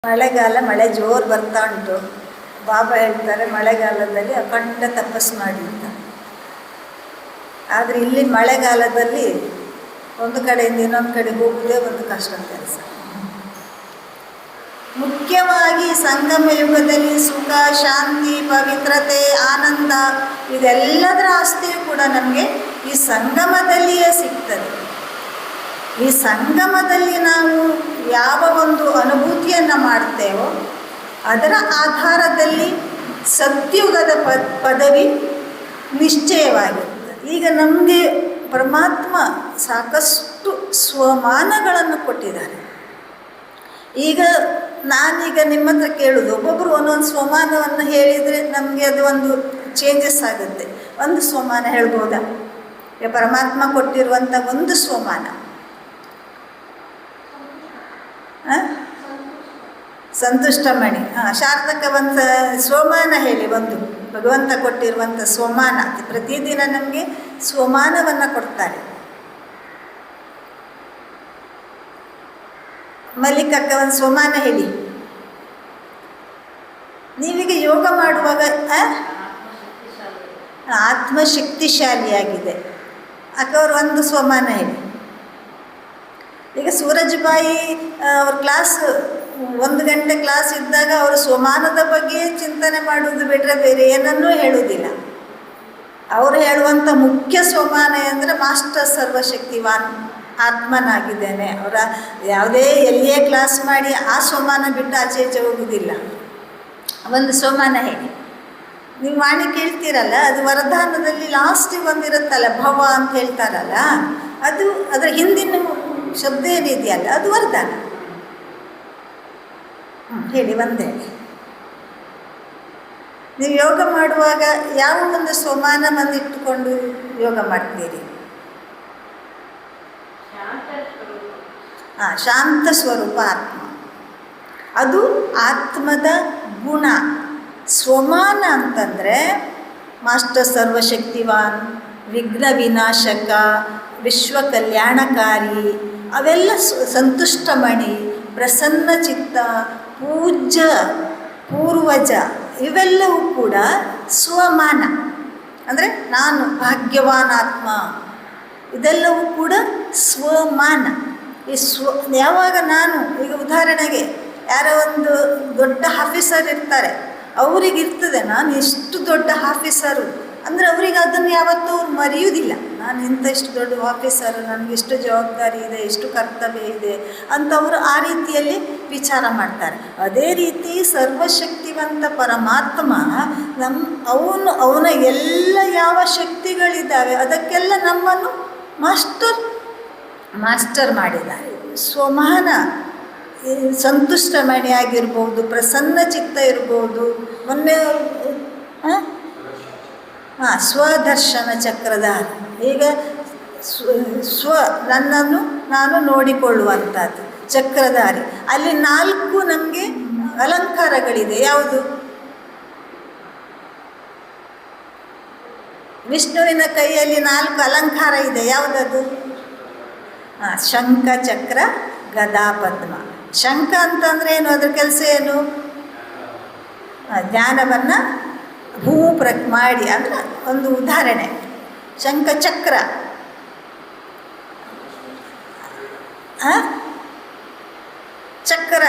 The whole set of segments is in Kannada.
ಮಳೆಗಾಲ, ಮಳೆ ಜೋರು ಬರ್ತಾ ಉಂಟು. ಬಾಬಾ ಹೇಳ್ತಾರೆ ಮಳೆಗಾಲದಲ್ಲಿ ಅಖಂಡ ತಪಸ್ಸು ಮಾಡಿ ಅಂತ. ಆದರೆ ಇಲ್ಲಿ ಮಳೆಗಾಲದಲ್ಲಿ ಒಂದು ಕಡೆಯಿಂದ ಇನ್ನೊಂದು ಕಡೆ ಹೋಗುವುದೇ ಒಂದು ಕಷ್ಟ ಕೆಲಸ. ಮುಖ್ಯವಾಗಿ ಸಂಗಮ ಯುಗದಲ್ಲಿ ಸುಖ, ಶಾಂತಿ, ಪವಿತ್ರತೆ, ಆನಂದ ಇದೆಲ್ಲದರ ಆಸ್ತಿಯೂ ಕೂಡ ನಮಗೆ ಈ ಸಂಗಮದಲ್ಲಿಯೇ ಸಿಗ್ತದೆ. ಈ ಸಂಗಮದಲ್ಲಿ ನಾವು ಯಾವ ಒಂದು ಅನುಭೂತಿಯನ್ನು ಮಾಡ್ತೇವೋ ಅದರ ಆಧಾರದಲ್ಲಿ ಸತ್ಯುಗದ ಪದವಿ ನಿಶ್ಚಯವಾಗಿರ್ತದೆ. ಈಗ ನಮಗೆ ಪರಮಾತ್ಮ ಸಾಕಷ್ಟು ಸ್ವಮಾನಗಳನ್ನು ಕೊಟ್ಟಿದ್ದಾರೆ. ಈಗ ನಾನೀಗ ನಿಮ್ಮ ಹತ್ರ ಕೇಳೋದು, ಒಬ್ಬೊಬ್ಬರು ಒಂದೊಂದು ಸ್ವಮಾನವನ್ನು ಹೇಳಿದರೆ ನಮಗೆ ಅದು ಒಂದು ಚೇಂಜಸ್ ಆಗುತ್ತೆ. ಒಂದು ಸ್ವಮಾನ ಹೇಳ್ಬೋದಾ? ಪರಮಾತ್ಮ ಕೊಟ್ಟಿರುವಂಥ ಒಂದು ಸ್ವಮಾನ ಸಂತುಷ್ಟಮಣಿ. ಶಾರದಕ್ಕ ಒಂದು ಸ್ವಮಾನ ಹೇಳಿ, ಒಂದು ಭಗವಂತ ಕೊಟ್ಟಿರುವಂಥ ಸ್ವಮಾನ. ಪ್ರತಿದಿನ ನಮಗೆ ಸ್ವಮಾನವನ್ನು ಕೊಡ್ತಾರೆ. ಮಲ್ಲಿಕಕ್ಕ ಒಂದು ಸ್ವಮಾನ ಹೇಳಿ. ನೀವೀಗ ಯೋಗ ಮಾಡುವಾಗ ಆತ್ಮಶಕ್ತಿಶಾಲಿಯಾಗಿದೆ. ಅಕ್ಕ ಅವರು ಒಂದು ಸ್ವಮಾನ ಹೇಳಿ. ಈಗ ಸೂರಜ್ಬಾಯಿ ಅವ್ರ ಕ್ಲಾಸ್ 1 ಗಂಟೆ ಕ್ಲಾಸ್ ಇದ್ದಾಗ ಅವರು ಸ್ವಮಾನದ ಬಗ್ಗೆ ಚಿಂತನೆ ಮಾಡುವುದು ಬಿಟ್ಟರೆ ಬೇರೆ ಏನನ್ನೂ ಹೇಳುವುದಿಲ್ಲ. ಅವರು ಹೇಳುವಂಥ ಮುಖ್ಯ ಸ್ವಮಾನ ಅಂದರೆ ಮಾಸ್ಟರ್ ಸರ್ವಶಕ್ತಿವಾನ್ ಆತ್ಮನಾಗಿದ್ದೇನೆ. ಅವರ ಯಾವುದೇ ಎಲ್ಲಿಯೇ ಕ್ಲಾಸ್ ಮಾಡಿ ಆ ಸ್ವಮಾನ ಬಿಟ್ಟು ಆಚೆ ಈಚೆ ಹೋಗುವುದಿಲ್ಲ. ಒಂದು ಸ್ವಮಾನ ಹೇಳಿ. ನೀವು ವಾಣಿ ಕೇಳ್ತೀರಲ್ಲ, ಅದು ವರದಾನದಲ್ಲಿ ಲಾಸ್ಟಿಗೆ ಒಂದಿರುತ್ತಲ್ಲ, ಭವ ಅಂತ ಹೇಳ್ತಾರಲ್ಲ, ಅದು ಅದರ ಹಿಂದಿನ ಶಬ್ದ ಏನಿದೆಯಲ್ಲ ಅದು ವರದಾನ. ಹೇಳಿ, ಒಂದೇ. ನೀವು ಯೋಗ ಮಾಡುವಾಗ ಯಾವ ಒಂದು ಸ್ವಮಾನವನ್ನು ಇಟ್ಟುಕೊಂಡು ಯೋಗ ಮಾಡ್ತೀರಿ? ಶಾಂತ ಸ್ವರೂಪ ಆತ್ಮ. ಅದು ಆತ್ಮದ ಗುಣ. ಸ್ವಮಾನ ಅಂತಂದರೆ ಮಾಸ್ಟರ್ ಸರ್ವಶಕ್ತಿವಾನ್, ವಿಘ್ನ ವಿನಾಶಕ, ವಿಶ್ವ ಕಲ್ಯಾಣಕಾರಿ, ಅವೆಲ್ಲ ಸಂತುಷ್ಟಮಣಿ, ಪ್ರಸನ್ನ ಚಿತ್ತ, ಪೂಜ್ಯ, ಪೂರ್ವಜ, ಇವೆಲ್ಲವೂ ಕೂಡ ಸ್ವಮಾನ. ಅಂದರೆ ನಾನು ಭಾಗ್ಯವಾನ್ ಆತ್ಮ, ಇದೆಲ್ಲವೂ ಕೂಡ ಸ್ವಮಾನ. ಈ ಯಾವಾಗ ನಾನು ಈಗ ಉದಾಹರಣೆಗೆ ಯಾರೋ ಒಂದು ದೊಡ್ಡ ಆಫೀಸರ್ ಇರ್ತಾರೆ, ಅವರಿಗಿರ್ತದೆ ನಾನು ಎಷ್ಟು ದೊಡ್ಡ ಆಫೀಸರು ಅಂದರೆ ಅವರಿಗೆ ಅದನ್ನು ಯಾವತ್ತೂ ಅವ್ರು ಮರೆಯುವುದಿಲ್ಲ. ನಾನು ಇಂಥ ಇಷ್ಟು ದೊಡ್ಡ ಆಫೀಸರು, ನನಗೆ ಇಷ್ಟು ಜವಾಬ್ದಾರಿ ಇದೆ, ಇಷ್ಟು ಕರ್ತವ್ಯ ಇದೆ ಅಂತ ಅವರು ಆ ರೀತಿಯಲ್ಲಿ ವಿಚಾರ ಮಾಡ್ತಾರೆ. ಅದೇ ರೀತಿ ಸರ್ವಶಕ್ತಿವಂತ ಪರಮಾತ್ಮ ಅವನ ಎಲ್ಲ ಯಾವ ಶಕ್ತಿಗಳಿದ್ದಾವೆ ಅದಕ್ಕೆಲ್ಲ ನಮ್ಮನ್ನು ಮಾಸ್ಟರ್ ಮಾಡಿದ್ದಾರೆ. ಸ್ವಮಾನ ಸಂತುಷ್ಟಮಣಿಯಾಗಿರ್ಬೋದು, ಪ್ರಸನ್ನ ಚಿತ್ತ ಇರ್ಬೋದು, ಮೊನ್ನೆ ಸ್ವದರ್ಶನ ಚಕ್ರಧಾರಿ. ಈಗ ನನ್ನನ್ನು ನಾನು ನೋಡಿಕೊಳ್ಳುವಂಥದ್ದು ಚಕ್ರಧಾರಿ. ಅಲ್ಲಿ 4 ನಮಗೆ ಅಲಂಕಾರಗಳಿದೆ. ಯಾವುದು? ವಿಷ್ಣುವಿನ ಕೈಯಲ್ಲಿ 4 ಅಲಂಕಾರ ಇದೆ. ಯಾವುದದು? ಶಂಖ, ಚಕ್ರ, ಗದಾ, ಪದ್ಮ. ಶಂಖ ಅಂತಂದರೆ ಏನು? ಅದ್ರ ಕೆಲಸ ಏನು? ಜ್ಞಾನವನ್ನು ಮಾಡಿ. ಅಂದರೆ ಒಂದು ಉದಾಹರಣೆ, ಶಂಖ ಚಕ್ರ. ಚಕ್ರ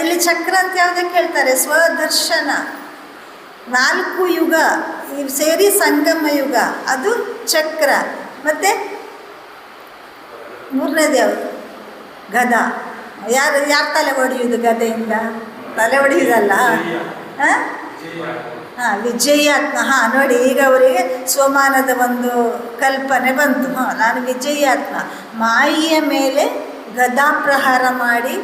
ಇಲ್ಲಿ ಚಕ್ರ ಅಂತ ಯಾವುದಕ್ಕೆ ಹೇಳ್ತಾರೆ? ಸ್ವದರ್ಶನ. 4 ಯುಗ ಸೇರಿ ಸಂಗಮ ಯುಗ, ಅದು ಚಕ್ರ. ಮತ್ತು 3ನೇದು ಯಾವುದು? ಗದ. ಯಾರು ತಲೆ ಹೊಡೆಯುವುದು ಗದೆಯಿಂದ? ತಲೆ ಹೊಡೆಯುವುದಲ್ಲ, ವಿಜಯಾತ್ಮ. ನೋಡಿ, ಈಗ ಅವರಿಗೆ ಸ್ವಮಾನದ ಒಂದು ಕಲ್ಪನೆ ಬಂತು. ನಾನು ವಿಜಯಾತ್ಮ. ಮಾಯಿಯ ಮೇಲೆ ಗದಾ ಪ್ರಹಾರ ಮಾಡಿ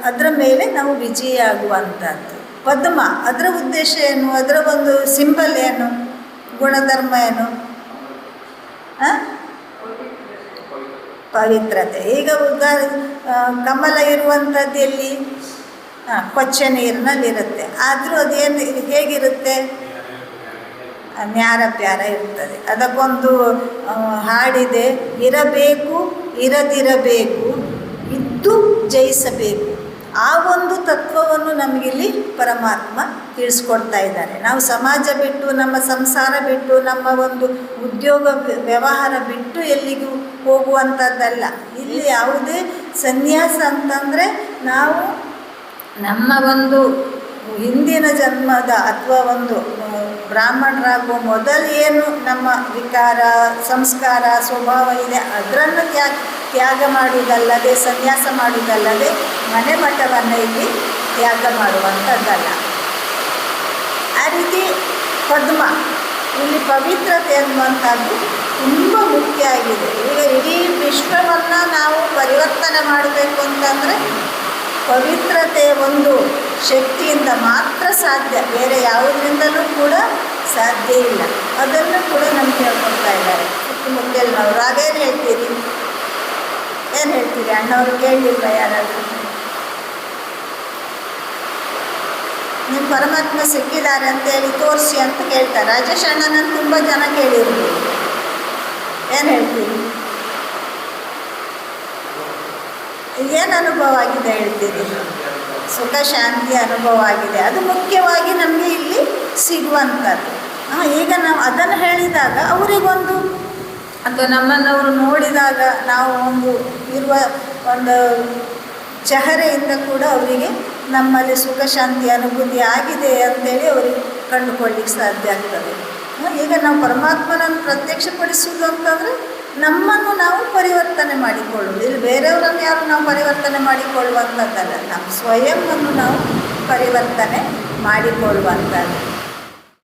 ಅದರ ಮೇಲೆ ನಾವು ವಿಜಯ ಆಗುವಂಥದ್ದು. ಪದ್ಮ, ಅದರ ಉದ್ದೇಶ ಏನು? ಅದರ ಒಂದು ಸಿಂಬಲ್ ಏನು? ಗುಣಧರ್ಮ ಏನು? ಪವಿತ್ರತೆ. ಈಗ ಕಮಲ ಇರುವಂಥದ್ದು ಎಲ್ಲಿ? ಕೊಚ್ಚೆ ನೀರಿನಲ್ಲಿರುತ್ತೆ. ಆದರೂ ಅದೇನು ಹೇಗಿರುತ್ತೆ? ನ್ಯಾರ ಪ್ಯಾರ ಇರ್ತದೆ. ಅದಕ್ಕೊಂದು ಹಾಡಿದೆ, ಇರಬೇಕು ಇರದಿರಬೇಕು, ಇದ್ದು ಜಯಿಸಬೇಕು. ಆ ಒಂದು ತತ್ವವನ್ನು ನಮಗಿಲ್ಲಿ ಪರಮಾತ್ಮ ತಿಳಿಸ್ಕೊಡ್ತಾ ಇದ್ದಾರೆ. ನಾವು ಸಮಾಜ ಬಿಟ್ಟು, ನಮ್ಮ ಸಂಸಾರ ಬಿಟ್ಟು, ನಮ್ಮ ಒಂದು ಉದ್ಯೋಗ ವ್ಯವಹಾರ ಬಿಟ್ಟು ಎಲ್ಲಿಗೂ ಹೋಗುವಂಥದ್ದಲ್ಲ. ಇಲ್ಲಿ ಯಾವುದೇ ಸನ್ಯಾಸ ಅಂತಂದರೆ ನಾವು ನಮ್ಮ ಒಂದು ಹಿಂದಿನ ಜನ್ಮದ ಅಥವಾ ಒಂದು ಬ್ರಾಹ್ಮಣರಾಗುವ ಮೊದಲು ಏನು ನಮ್ಮ ವಿಕಾರ, ಸಂಸ್ಕಾರ, ಸ್ವಭಾವ ಇದೆ ಅದನ್ನು ತ್ಯಾಗ ಮಾಡುವುದಲ್ಲದೆ, ಸನ್ಯಾಸ ಮಾಡುವುದಲ್ಲದೆ ಮನೆ ಮಠವನ್ನು ಇಲ್ಲಿ ತ್ಯಾಗ ಮಾಡುವಂಥದ್ದಲ್ಲ. ಆ ರೀತಿ ಪದ್ಮ ಇಲ್ಲಿ ಪವಿತ್ರತೆ ಅನ್ನುವಂಥದ್ದು ತುಂಬ ಮುಖ್ಯ ಆಗಿದೆ. ಈಗ ಇಡೀ ವಿಶ್ವವನ್ನು ನಾವು ಪರಿವರ್ತನೆ ಮಾಡಬೇಕು ಅಂತಂದರೆ ಪವಿತ್ರತೆ ಒಂದು ಶಕ್ತಿಯಿಂದ ಮಾತ್ರ ಸಾಧ್ಯ, ಬೇರೆ ಯಾವುದರಿಂದಲೂ ಕೂಡ ಸಾಧ್ಯ ಇಲ್ಲ. ಅದನ್ನು ಕೂಡ ನಮ್ಗೆ ಹೇಳ್ಕೊಡ್ತಾ ಇದ್ದಾರೆ ಸುತ್ತಮುತ್ತಲಿನವರು. ಅದೇನು ಹೇಳ್ತೀರಿ, ಏನು ಹೇಳ್ತೀರಿ? ಅಣ್ಣವರು ಕೇಳಲಿಲ್ಲ ಯಾರಾದರೂ? ನಿಮ್ಮ ಪರಮಾತ್ಮ ಸಿಕ್ಕಿದ್ದಾರೆ ಅಂತೇಳಿ ತೋರಿಸಿ ಅಂತ ಕೇಳ್ತಾರೆ. ರಾಜೇಶ್ ಅಣ್ಣನನ್ನು ತುಂಬ ಜನ ಕೇಳಿರ್ಬೋದು. ಏನು ಹೇಳ್ತೀರಿ? ಏನು ಅನುಭವ ಆಗಿದೆ ಹೇಳ್ತೀರಿ? ಸುಖ ಶಾಂತಿ ಅನುಭವ ಆಗಿದೆ. ಅದು ಮುಖ್ಯವಾಗಿ ನಮಗೆ ಇಲ್ಲಿ ಸಿಗುವಂಥದ್ದು. ಈಗ ನಾವು ಅದನ್ನು ಹೇಳಿದಾಗ ಅವರಿಗೊಂದು, ಅಥವಾ ನಮ್ಮನ್ನವರು ನೋಡಿದಾಗ ನಾವು ಒಂದು ಇರುವ ಒಂದು ಚಹರೆಯಿಂದ ಕೂಡ ಅವರಿಗೆ ನಮ್ಮಲ್ಲಿ ಸುಖ ಶಾಂತಿ ಅನುಭೂತಿ ಆಗಿದೆ ಅಂತೇಳಿ ಅವರಿಗೆ ಕಂಡುಕೊಳ್ಳಿಕ್ಕೆ ಸಾಧ್ಯ ಆಗ್ತದೆ. ಈಗ ನಾವು ಪರಮಾತ್ಮನನ್ನು ಪ್ರತ್ಯಕ್ಷಪಡಿಸುವುದು ಅಂತಂದರೆ ನಮ್ಮನ್ನು ನಾವು ಪರಿವರ್ತನೆ ಮಾಡಿಕೊಳ್ಳುವುದು. ಇಲ್ಲಿ ಬೇರೆಯವರನ್ನು ಯಾರು ನಾವು ಪರಿವರ್ತನೆ ಮಾಡಿಕೊಳ್ಳುವಂಥದ್ದಲ್ಲ, ನಮ್ಮ ಸ್ವಯಂವನ್ನು ನಾವು ಪರಿವರ್ತನೆ ಮಾಡಿಕೊಳ್ಳುವಂಥದ್ದು.